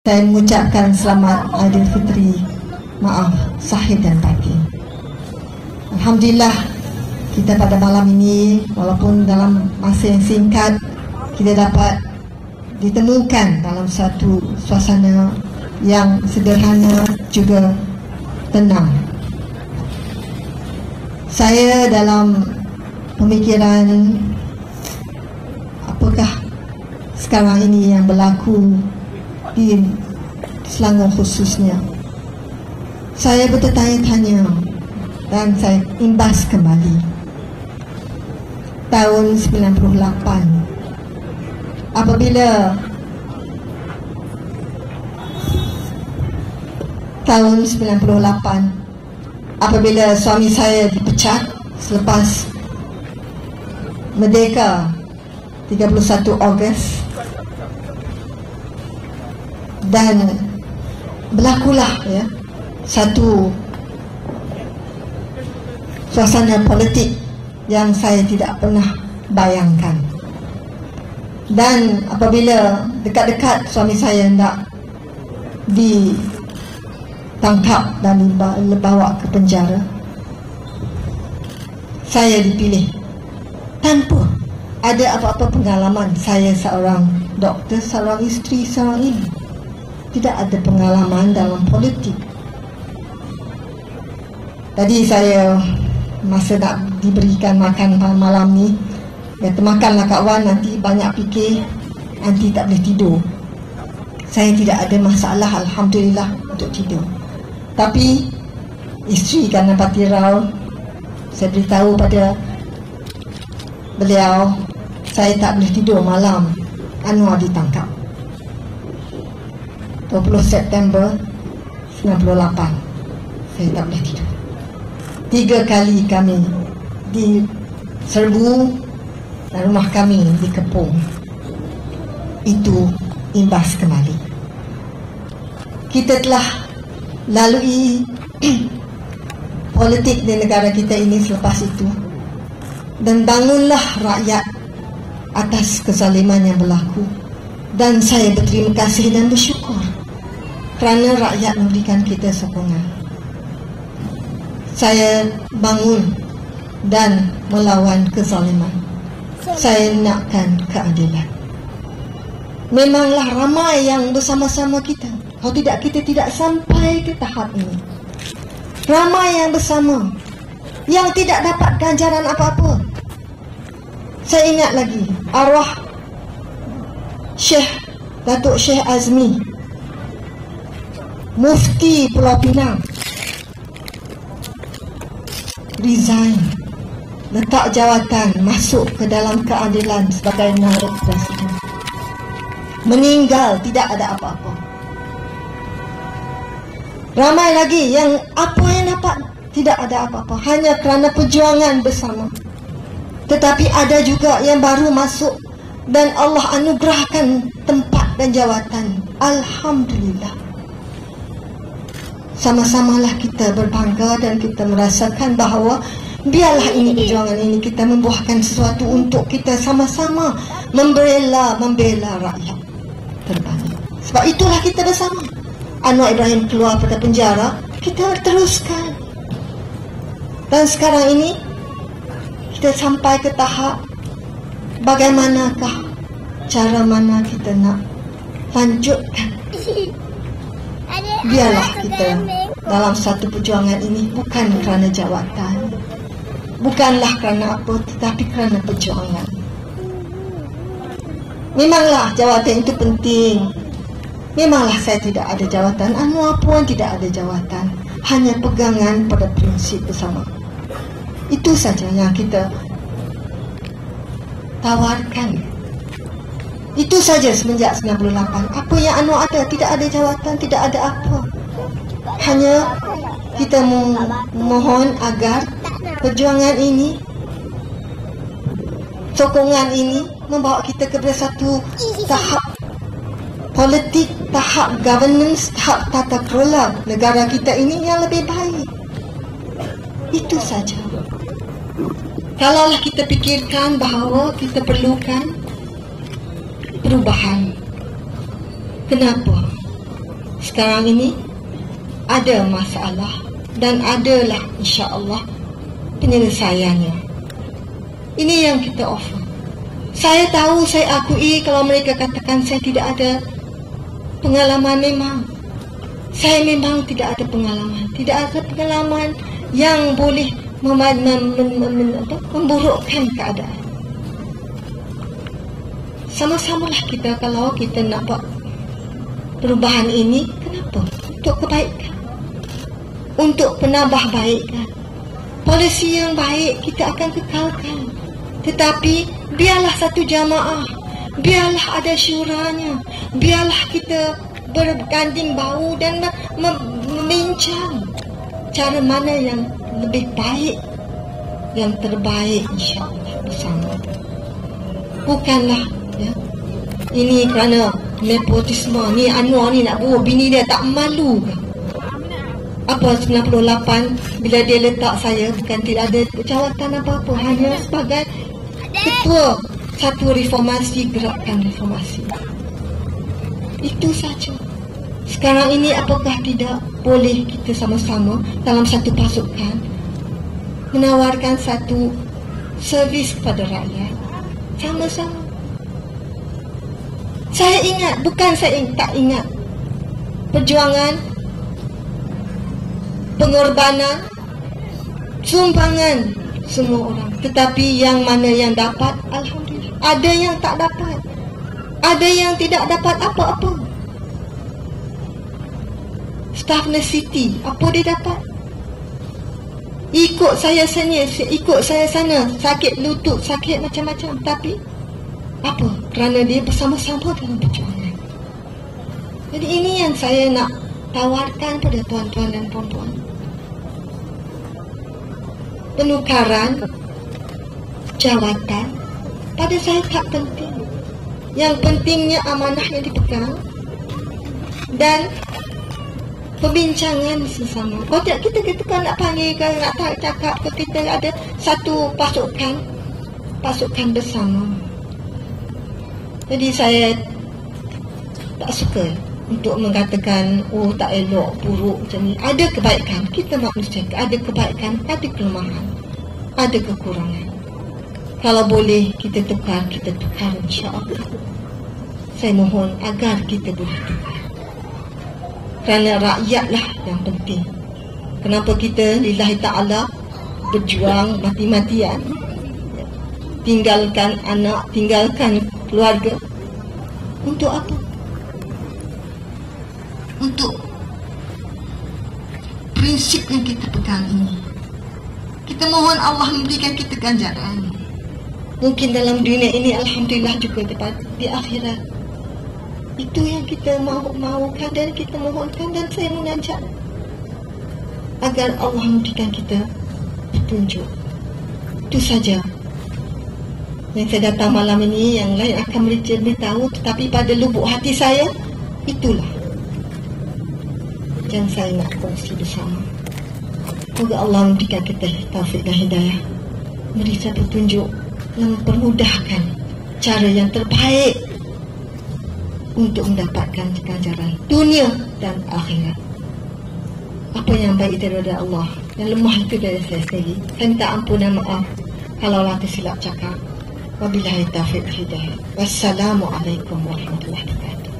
Saya mengucapkan selamat Aidilfitri, maaf zahir dan batin. Alhamdulillah, kita pada malam ini, walaupun dalam masa yang singkat, kita dapat ditemukan dalam satu suasana yang sederhana juga tenang. Saya dalam pemikiran, apakah sekarang ini yang berlaku di Selangor khususnya, saya bertanya-tanya dan saya imbas kembali. Tahun 98, apabila suami saya dipecat selepas merdeka 31 Ogos, dan berlakulah satu suasana politik yang saya tidak pernah bayangkan. Dan apabila dekat-dekat suami saya hendak ditangkap dan dibawa ke penjara, saya dipilih tanpa ada apa-apa pengalaman. Saya seorang doktor, seorang isteri, seorang ibu, tidak ada pengalaman dalam politik. Tadi saya masa nak diberikan makan malam ni, kata makanlah kawan, nanti banyak fikir, nanti tak boleh tidur. Saya tidak ada masalah, alhamdulillah, untuk tidur. Tapi isteri Gana Pati Rao, saya beritahu pada beliau, saya tak boleh tidur malam Anwar ditangkap 20 September 98. Saya tak boleh tidur. 3 kali kami diserbu dan rumah kami dikepung. Itu imbas kembali. Kita telah lalui politik di negara kita ini selepas itu, dan bangunlah rakyat atas kezaliman yang berlaku. Dan saya berterima kasih dan bersyukur kerana rakyat memberikan kita sokongan. Saya bangun dan melawan kezaliman. Saya nakkan keadilan. Memanglah ramai yang bersama-sama kita. Kalau tidak, kita tidak sampai ke tahap ini. Ramai yang bersama, yang tidak dapat ganjaran apa-apa. Saya ingat lagi arwah Datuk Syekh Azmi, Mufti Pulau Pinang, resign, letak jawatan, masuk ke dalam keadilan sebagai naib presiden. Meninggal, tidak ada apa-apa. Ramai lagi yang apa yang dapat, tidak ada apa-apa, hanya kerana perjuangan bersama. Tetapi ada juga yang baru masuk dan Allah anugerahkan tempat dan jawatan. Alhamdulillah. Sama-samalah kita berbangga dan kita merasakan bahawa biarlah ini perjuangan ini kita membuahkan sesuatu untuk kita sama-sama membela rakyat terbanyak. Sebab itulah kita bersama. Anwar Ibrahim keluar pada penjara, kita teruskan. Dan sekarang ini kita sampai ke tahap bagaimanakah cara mana kita nak lanjutkan. Biarlah kita dalam satu perjuangan ini bukan kerana jawatan, bukanlah kerana apa, tetapi kerana perjuangan. Memanglah jawatan itu penting. Memanglah saya tidak ada jawatan, Anwar pun tidak ada jawatan. Hanya pegangan pada prinsip bersama. Itu saja yang kita tawarkan. Itu saja semenjak 98. Apa yang Anwar ada? Tidak ada jawatan, tidak ada apa. Hanya kita mohon agar perjuangan ini, sokongan ini membawa kita kepada satu tahap politik, tahap governance, tahap tata kelola negara kita ini yang lebih baik. Itu saja. Kalaulah kita fikirkan bahawa kita perlukan perubahan. Kenapa? sekarang ini ada masalah dan adalah insya-Allah penyelesaiannya. Ini yang kita offer. Saya tahu, saya akui kalau mereka katakan saya tidak ada pengalaman, memang saya memang tidak ada pengalaman. Tidak ada pengalaman yang boleh memburukkan keadaan. Sama-samalah kita kalau kita nak buat perubahan ini. Kenapa? Untuk kebaikan, untuk penambah baikkan. Polisi yang baik kita akan kekalkan. Tetapi biarlah satu jamaah, biarlah ada syuranya, biarlah kita berganding bahu dan membincang cara mana yang lebih baik, yang terbaik insya-Allah bersama. Bukanlah ya, ini kerana nepotisme ni, Anwar ni nak bunuh bini dia, tak malu ke? Apa 98 bila dia letak saya, bukan tidak ada jawatan apa-apa, hanya sebagai ketua satu reformasi, gerakan reformasi. Itu saja. Sekarang ini apakah tidak boleh kita sama-sama dalam satu pasukan menawarkan satu servis kepada rakyat sama-sama? Saya ingat, bukan saya tak ingat perjuangan, pengorbanan, sumbangan semua orang. Tetapi yang mana yang dapat, alhamdulillah. Ada yang tak dapat, ada yang tidak dapat apa-apa. Staf City, apa dia dapat? Ikut saya sana, sakit lutut, sakit macam-macam. Tapi apa? Kerana dia bersama-sama dalam perjuangan. Jadi ini yang saya nak tawarkan pada tuan-tuan dan puan-puan. Penukaran jawatan pada saya tak penting. Yang pentingnya amanah yang dipegang dan perbincangan sesama. Kalau tidak kita kan nak panggil, kalau nak cakap, kita ada satu pasukan bersama. Jadi saya tak suka untuk mengatakan tak elok, buruk macam ni. Ada kebaikan, kita manusia, ada kebaikan, ada kelemahan, ada kekurangan. Kalau boleh kita tukar insya-Allah. Saya mohon agar kita boleh tukar. Kerana rakyatlah yang penting. Kenapa kita lillahi ta'ala berjuang mati-matian, tinggalkan anak, tinggalkan keluarga. Untuk apa? Untuk prinsip yang kita pegang ini. Kita mohon Allah memberikan kita ganjaran. Mungkin dalam dunia ini, alhamdulillah, juga di akhirat. Itu yang kita mahukan dan kita mohonkan. Dan saya mengajak agar Allah memberikan kita petunjuk. Itu saja yang saya datang malam ini. Yang lain akan beritahu, tetapi pada lubuk hati saya, itulah yang saya nak kongsi bersama. Semoga Allah memberikan kita taufik dan hidayah, memberikan petunjuk yang mempermudahkan cara yang terbaik untuk mendapatkan ganjaran dunia dan akhirat. Apa yang baik itu daripada Allah, yang lemah itu dari saya sendiri. Saya minta ampun dan maaf kalau tersilap cakap. Wabillahi taufiq hidayah. Wassalamualaikum warahmatullahi wabarakatuh.